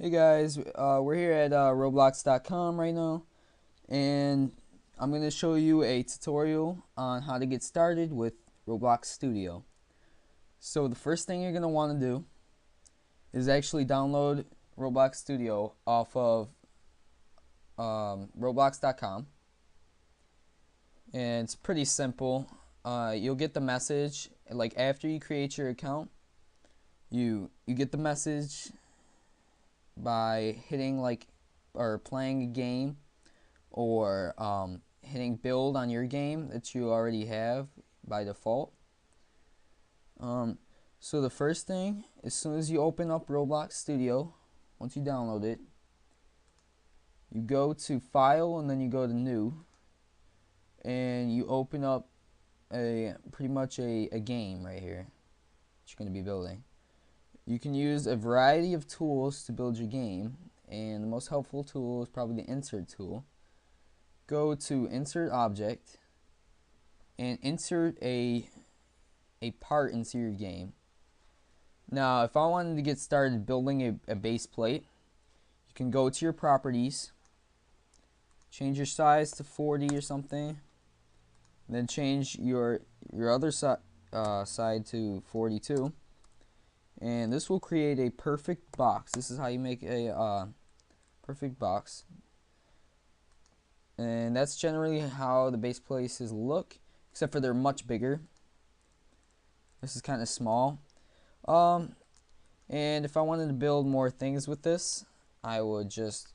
Hey guys, we're here at Roblox.com right now, and I'm going to show you a tutorial on how to get started with Roblox Studio. So the first thing you're going to want to do is actually download Roblox Studio off of Roblox.com, and it's pretty simple. You'll get the message like after you create your account. You get the message by hitting or playing a game, or hitting build on your game that you already have by default. So the first thing, as soon as you open up Roblox Studio, once you download it, you go to File and then you go to New, and you open up pretty much a game right here that you're going to be building. You can use a variety of tools to build your game, and the most helpful tool is probably the Insert tool. Go to Insert Object and insert a part into your game. Now, if I wanted to get started building a base plate, you can go to your properties, change your size to 40 or something, then change your other side to 42. And this will create a perfect box. This is how you make a perfect box. And that's generally how the base places look, except for they're much bigger. This is kind of small. And if I wanted to build more things with this, I would just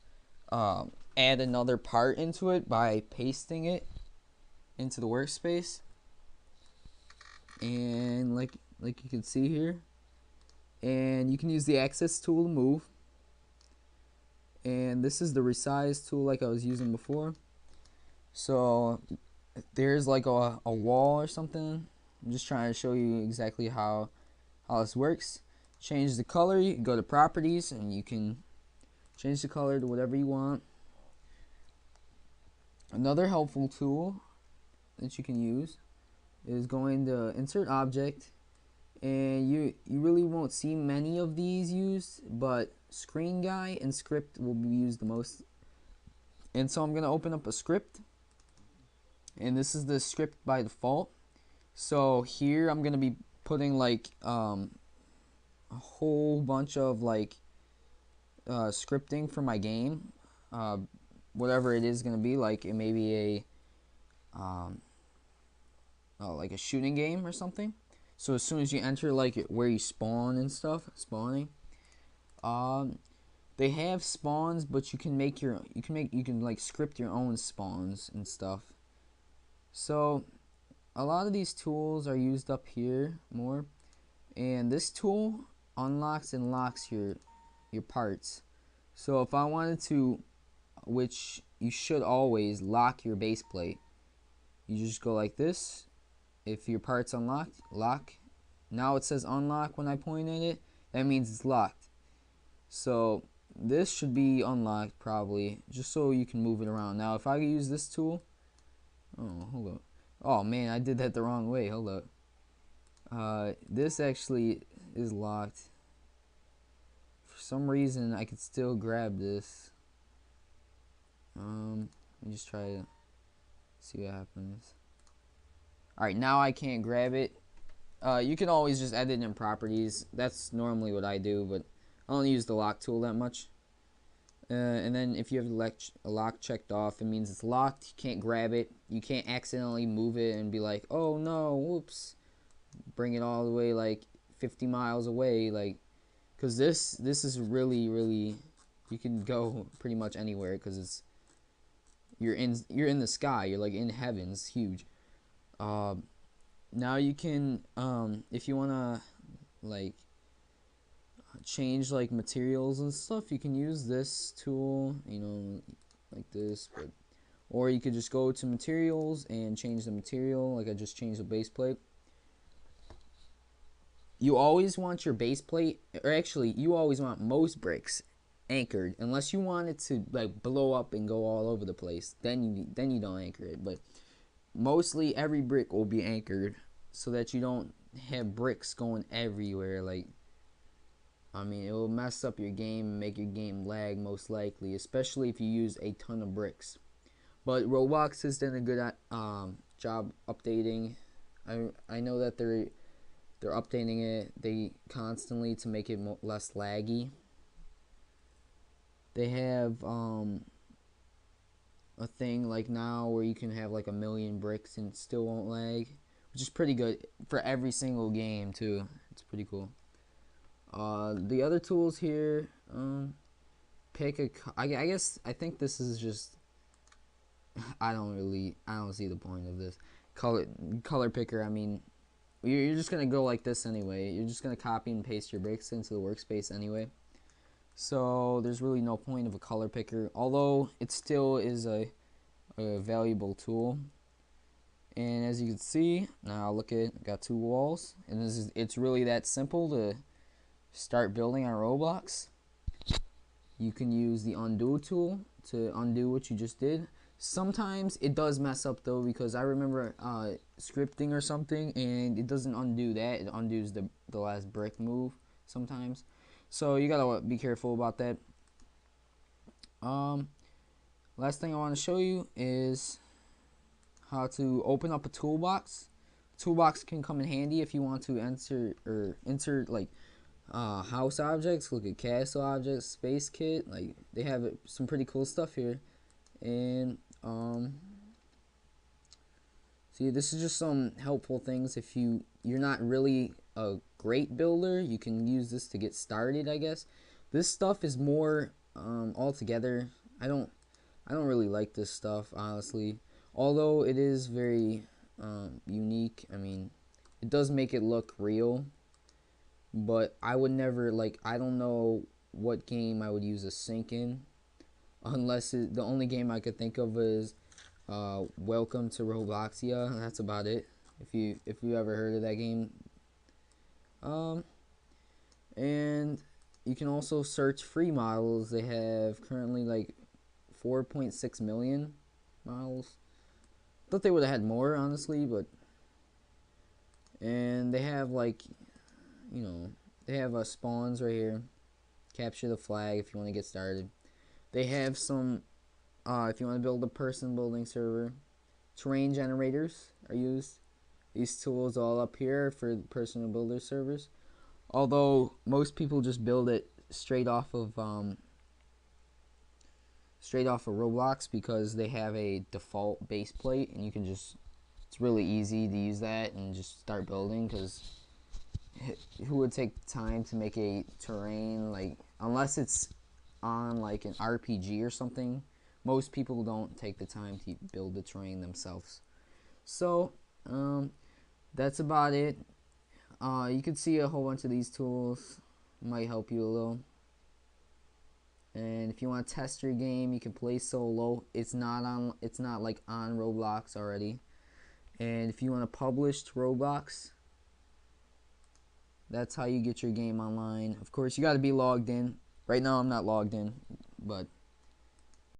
add another part into it by pasting it into the workspace. And like you can see here, and you can use the axis tool to move, and this is the resize tool like I was using before. So there's like a wall or something. I'm just trying to show you exactly how this works. Change the color. You can go to properties and you can change the color to whatever you want. Another helpful tool that you can use is going to Insert Object, and you really won't see many of these used, but Screen Guy and Script will be used the most. And so I'm going to open up a script, and this is the script by default. So here I'm going to be putting like a whole bunch of scripting for my game, whatever it is going to be. Like it may be like a shooting game or something. So as soon as you enter where you spawn and stuff, spawning, they have spawns, but you can script your own spawns and stuff. So a lot of these tools are used up here more, and this tool unlocks and locks your parts. So if I wanted to, which you should always lock your base plate, you just go like this. If your part's unlocked, lock. Now it says unlock when I point at it. That means it's locked. So this should be unlocked probably, just so you can move it around. Now if I use this tool, hold up. Oh man, I did that the wrong way. Hold up. This actually is locked. For some reason, I could still grab this. Let me just try to see what happens. Alright, now I can't grab it. You can always just edit in properties. That's normally what I do, but I don't use the lock tool that much. And then if you have a lock checked off, it means it's locked. You can't grab it. You can't accidentally move it and be like, oh no, whoops. Bring it all the way like 50 miles away, because this is really, you can go pretty much anywhere, because you're in the sky. You're like in heaven. It's huge. Now you can, if you wanna change materials and stuff, you can use this tool, like this, or you could just go to materials and change the material, like I just changed the base plate. You always want your base plate, or actually you always want most bricks anchored, unless you want it to blow up and go all over the place. Then you don't anchor it, but mostly every brick will be anchored so that you don't have bricks going everywhere. I mean, it will mess up your game and make your game lag most likely, especially if you use a ton of bricks. But Roblox has done a good job updating. I know that they're updating it they constantly to make it less laggy. They have a thing like now where you can have like 1,000,000 bricks and it still won't lag, which is pretty good for every single game too. It's pretty cool. The other tools here, pick a. I guess I think this is just. I don't see the point of this color picker. I mean, you're just gonna go like this anyway. You're just gonna copy and paste your bricks into the workspace anyway. So there's really no point of a color picker, although it still is a valuable tool. And as you can see, now look at got 2 walls, and it's really that simple to start building on Roblox. You can use the undo tool to undo what you just did. Sometimes it does mess up though, because I remember scripting or something and it doesn't undo that. It undoes the last brick move sometimes. So you gotta be careful about that. Last thing I want to show you is how to open up a toolbox. Toolbox can come in handy if you want to insert like house objects. Look at castle objects, space kit. Like they have some pretty cool stuff here. And see, this is just some helpful things if you're not really a great builder. You can use this to get started, I guess. This stuff is more altogether. I don't really like this stuff, honestly, although it is very unique. I mean, it does make it look real, but I would never, like, I don't know what game I would use a sink in, unless the only game I could think of is Welcome to Robloxia. That's about it. If you ever heard of that game. And you can also search free models. They have currently like 4.6 million models. Thought they would have had more, honestly, but and they have like, you know, they have spawns right here. Capture the flag if you want to get started. They have some if you want to build a person building server. Terrain generators are used. These tools all up here for personal builder servers. Although most people just build it straight off of Roblox, because they have a default base plate and you can just, it's really easy to use that and just start building, because who would take time to make a terrain, like, unless it's on like an RPG or something. Most people don't take the time to build the terrain themselves. So that's about it. You can see a whole bunch of these tools, might help you a little. And if you want to test your game, you can play solo. It's not like on Roblox already. And if you want to publish to Roblox, that's how you get your game online. Of course, you got to be logged in. Right now I'm not logged in, but